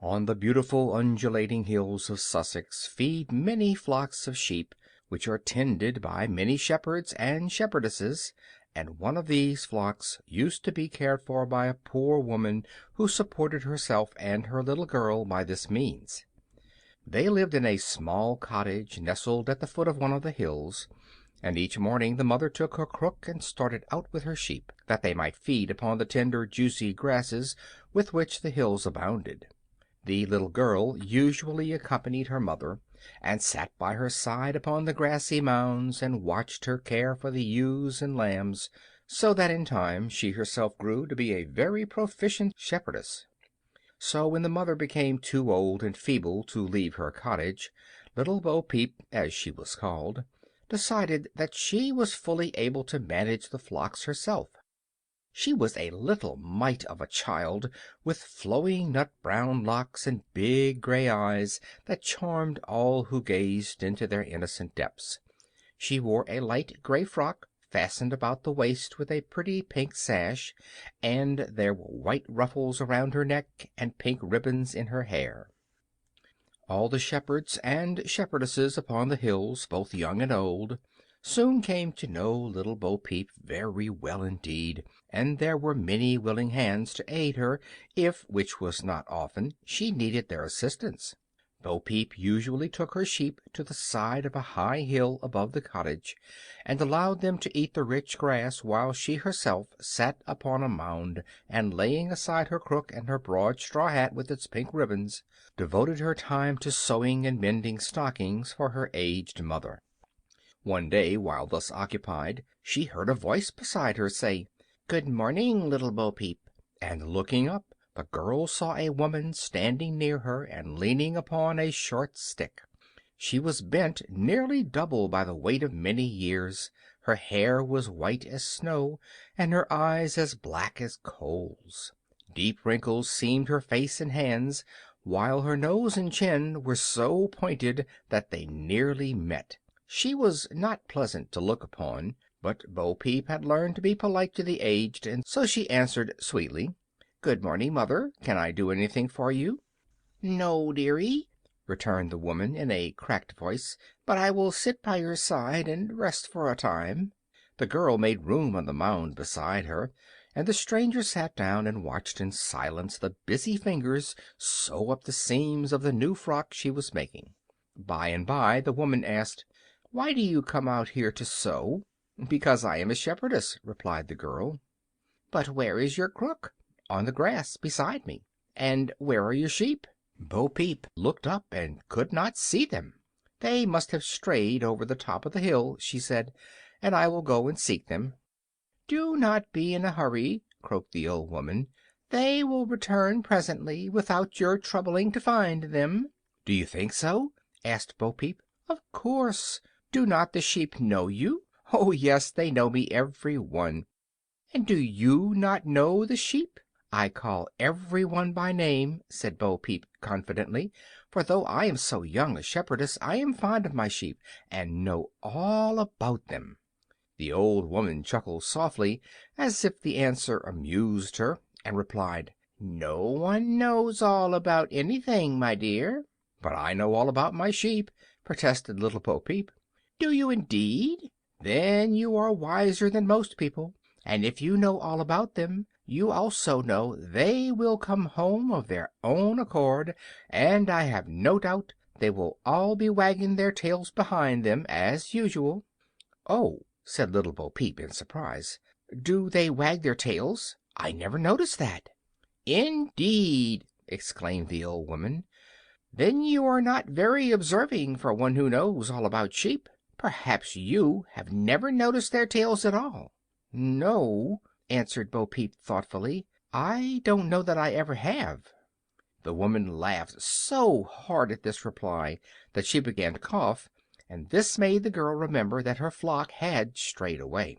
On the beautiful undulating hills of Sussex feed many flocks of sheep, which are tended by many shepherds and shepherdesses, and one of these flocks used to be cared for by a poor woman who supported herself and her little girl by this means. They lived in a small cottage nestled at the foot of one of the hills, and each morning the mother took her crook and started out with her sheep, that they might feed upon the tender, juicy grasses with which the hills abounded. The little girl usually accompanied her mother, and sat by her side upon the grassy mounds and watched her care for the ewes and lambs, so that in time she herself grew to be a very proficient shepherdess. So when the mother became too old and feeble to leave her cottage, little Bo-Peep, as she was called, decided that she was fully able to manage the flocks herself. She was a little mite of a child, with flowing nut-brown locks and big gray eyes that charmed all who gazed into their innocent depths. She wore a light gray frock, fastened about the waist with a pretty pink sash, and there were white ruffles around her neck and pink ribbons in her hair. All the shepherds and shepherdesses upon the hills, both young and old, soon came to know little Bo-Peep very well indeed, and there were many willing hands to aid her if, which was not often, she needed their assistance. Bo-Peep usually took her sheep to the side of a high hill above the cottage, and allowed them to eat the rich grass while she herself sat upon a mound, and laying aside her crook and her broad straw hat with its pink ribbons, devoted her time to sewing and mending stockings for her aged mother. One day, while thus occupied, she heard a voice beside her say, "Good morning, little Bo-Peep," and looking up, the girl saw a woman standing near her and leaning upon a short stick. She was bent nearly double by the weight of many years. Her hair was white as snow, and her eyes as black as coals. Deep wrinkles seamed her face and hands, while her nose and chin were so pointed that they nearly met. She was not pleasant to look upon, but Bo-Peep had learned to be polite to the aged, and so she answered sweetly, "Good morning, mother. Can I do anything for you?" "No, dearie," returned the woman in a cracked voice, "but I will sit by your side and rest for a time." The girl made room on the mound beside her, and the stranger sat down and watched in silence the busy fingers sew up the seams of the new frock she was making. By and by the woman asked, "Why do you come out here to sew?" "Because I am a shepherdess," replied the girl. "But where is your crook?" "On the grass beside me." "And where are your sheep?" Bo-Peep looked up and could not see them. "They must have strayed over the top of the hill," she said, "and I will go and seek them." "Do not be in a hurry," croaked the old woman. "They will return presently, without your troubling to find them." "Do you think so?" asked Bo-Peep. "Of course. Do not the sheep know you?" "Oh, yes, they know me, every one." "And do you not know the sheep?" "I call every one by name," said Bo-Peep confidently, "for though I am so young a shepherdess, I am fond of my sheep, and know all about them." The old woman chuckled softly, as if the answer amused her, and replied, "No one knows all about anything, my dear." "But I know all about my sheep," protested little Bo-Peep. "Do you indeed? Then you are wiser than most people, and if you know all about them, you also know they will come home of their own accord, and I have no doubt they will all be wagging their tails behind them, as usual." "Oh," said little Bo-Peep in surprise, "do they wag their tails? I never noticed that." "Indeed!" exclaimed the old woman. "Then you are not very observing for one who knows all about sheep. Perhaps you have never noticed their tails at all." "No," answered Bo-Peep thoughtfully, "I don't know that I ever have." The woman laughed so hard at this reply that she began to cough, and this made the girl remember that her flock had strayed away.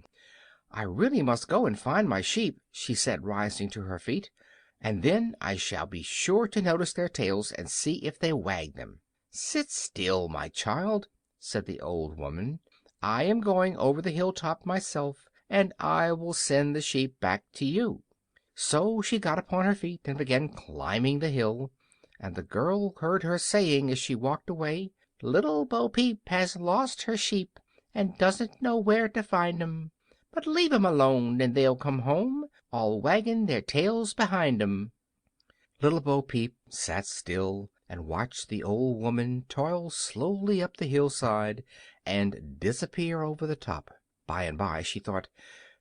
"I really must go and find my sheep," she said, rising to her feet, "and then I shall be sure to notice their tails and see if they wag them." "Sit still, my child," said the old woman. "I am going over the hilltop myself, and I will send the sheep back to you." So she got upon her feet and began climbing the hill, and the girl heard her saying as she walked away, "Little Bo-Peep has lost her sheep, and doesn't know where to find 'em. But leave 'em alone, and they'll come home, all wagging their tails behind 'em." Little Bo-Peep sat still and watched the old woman toil slowly up the hillside and disappear over the top. By and by she thought,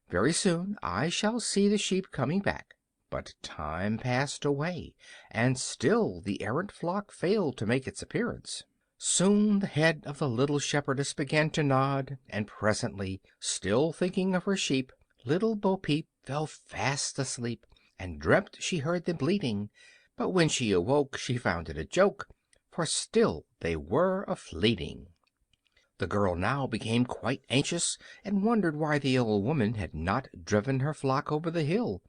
"Very soon I shall see the sheep coming back." But time passed away, and still the errant flock failed to make its appearance. Soon the head of the little shepherdess began to nod, and presently, still thinking of her sheep, little Bo-Peep fell fast asleep, and dreamt she heard them bleating. But when she awoke she found it a joke, for still they were a-fleeting. The girl now became quite anxious, and wondered why the old woman had not driven her flock over the hill.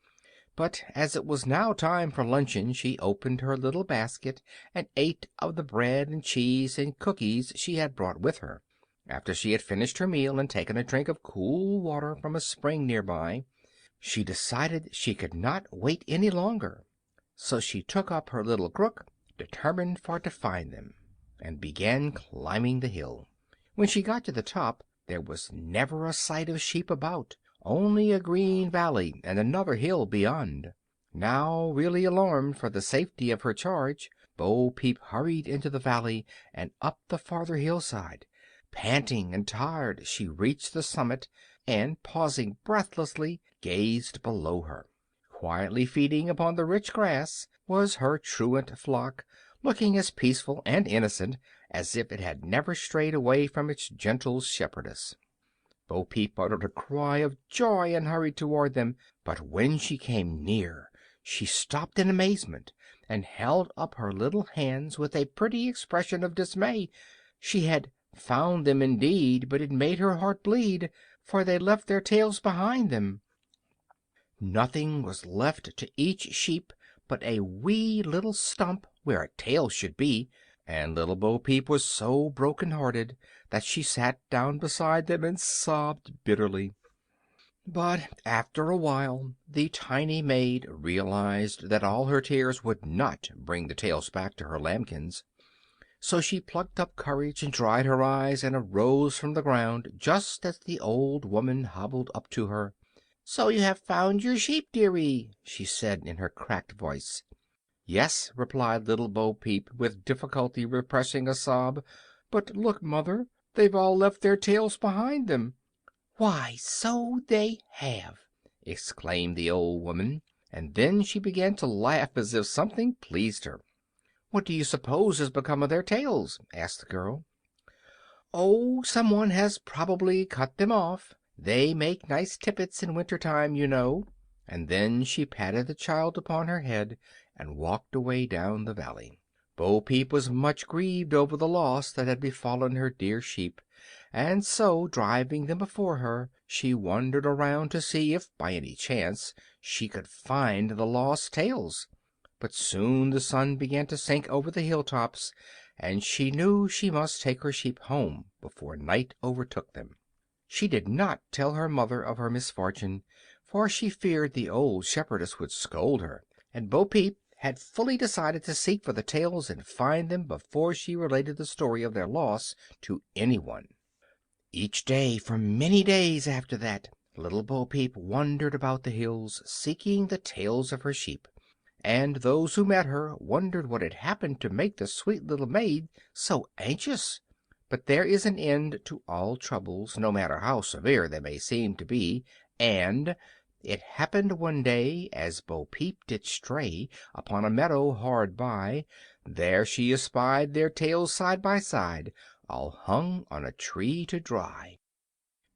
But as it was now time for luncheon, she opened her little basket and ate of the bread and cheese and cookies she had brought with her. After she had finished her meal and taken a drink of cool water from a spring near by, she decided she could not wait any longer. So she took up her little crook, determined for to find them, and began climbing the hill. When she got to the top there was never a sight of sheep about, only a green valley and another hill beyond. Now, really alarmed for the safety of her charge, Bo-Peep hurried into the valley and up the farther hillside. Panting and tired, she reached the summit, and, pausing breathlessly, gazed below her. Quietly feeding upon the rich grass was her truant flock, looking as peaceful and innocent as if it had never strayed away from its gentle shepherdess. Bo-Peep uttered a cry of joy and hurried toward them, but when she came near she stopped in amazement and held up her little hands with a pretty expression of dismay. She had found them indeed, but it made her heart bleed, for they left their tails behind them. Nothing was left to each sheep but a wee little stump where a tail should be, and little Bo-Peep was so broken-hearted that she sat down beside them and sobbed bitterly. But after a while the tiny maid realized that all her tears would not bring the tails back to her lambkins. So she plucked up courage and dried her eyes and arose from the ground just as the old woman hobbled up to her. "So you have found your sheep, dearie," she said in her cracked voice. "Yes," replied little Bo-Peep, with difficulty repressing a sob. "But look, mother, they've all left their tails behind them." "Why, so they have!" exclaimed the old woman, and then she began to laugh as if something pleased her. "What do you suppose has become of their tails?" asked the girl. "Oh, some one has probably cut them off. They make nice tippets in winter time, you know." And then she patted the child upon her head and walked away down the valley. Bo-Peep was much grieved over the loss that had befallen her dear sheep, and so, driving them before her, she wandered around to see if, by any chance, she could find the lost tails. But soon the sun began to sink over the hilltops, and she knew she must take her sheep home before night overtook them. She did not tell her mother of her misfortune, for she feared the old shepherdess would scold her, and Bo-Peep had fully decided to seek for the tails and find them before she related the story of their loss to anyone. Each day for many days after that, little Bo-Peep wandered about the hills seeking the tails of her sheep, and those who met her wondered what had happened to make the sweet little maid so anxious. But there is an end to all troubles, no matter how severe they may seem to be, and it happened one day, as Bo-Peep did stray upon a meadow hard by, there she espied their tails side by side, all hung on a tree to dry.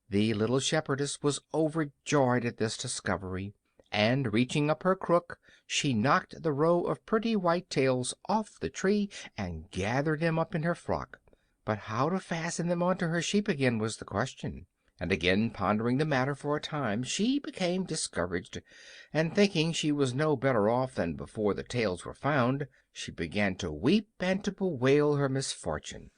The little shepherdess was overjoyed at this discovery, and reaching up her crook she knocked the row of pretty white tails off the tree and gathered them up in her frock. But how to fasten them onto her sheep again was the question, and again pondering the matter for a time she became discouraged, and thinking she was no better off than before the tails were found, she began to weep and to bewail her misfortune.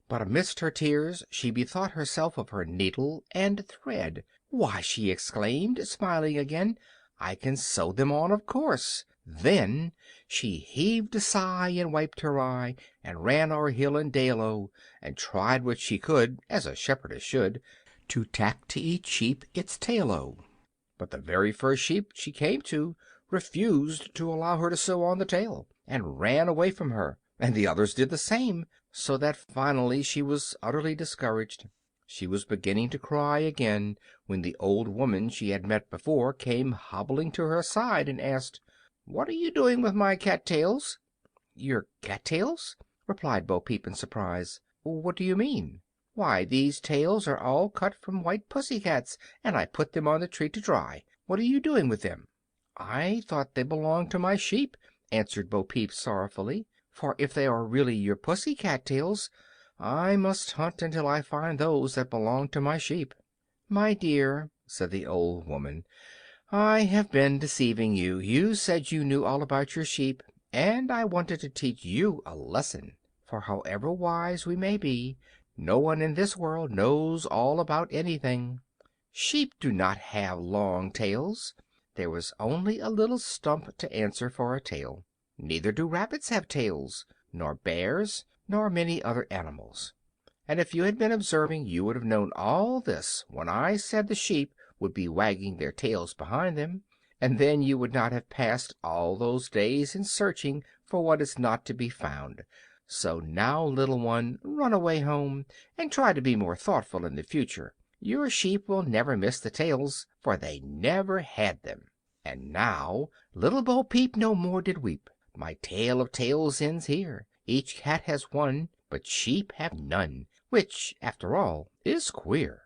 But amidst her tears she bethought herself of her needle and thread. "Why," she exclaimed, smiling again, "I can sew them on, of course. Then she heaved a sigh and wiped her eye, and ran o'er hill and dale o, and tried what she could, as a shepherdess should, to tack to each sheep its tail o. But the very first sheep she came to refused to allow her to sew on the tail, and ran away from her, and the others did the same, so that finally she was utterly discouraged. She was beginning to cry again when the old woman she had met before came hobbling to her side and asked, "What are you doing with my cat tails?" "Your cat tails?" replied Bo-Peep in surprise. "What do you mean?" "Why, these tails are all cut from white pussy cats, and I put them on the tree to dry. What are you doing with them?" "I thought they belonged to my sheep," answered Bo-Peep sorrowfully, "for if they are really your pussy cat tails, I must hunt until I find those that belong to my sheep." "My dear," said the old woman, "I have been deceiving you. You said you knew all about your sheep, and I wanted to teach you a lesson, for however wise we may be, no one in this world knows all about anything. Sheep do not have long tails. There is only a little stump to answer for a tail. Neither do rabbits have tails, nor bears, nor many other animals. And if you had been observing you would have known all this when I said the sheep would be wagging their tails behind them, and then you would not have passed all those days in searching for what is not to be found. So now, little one, run away home, and try to be more thoughtful in the future. Your sheep will never miss the tails, for they never had them." And now little Bo-Peep no more did weep. My tale of tails ends here. Each cat has one, but sheep have none, which, after all, is queer.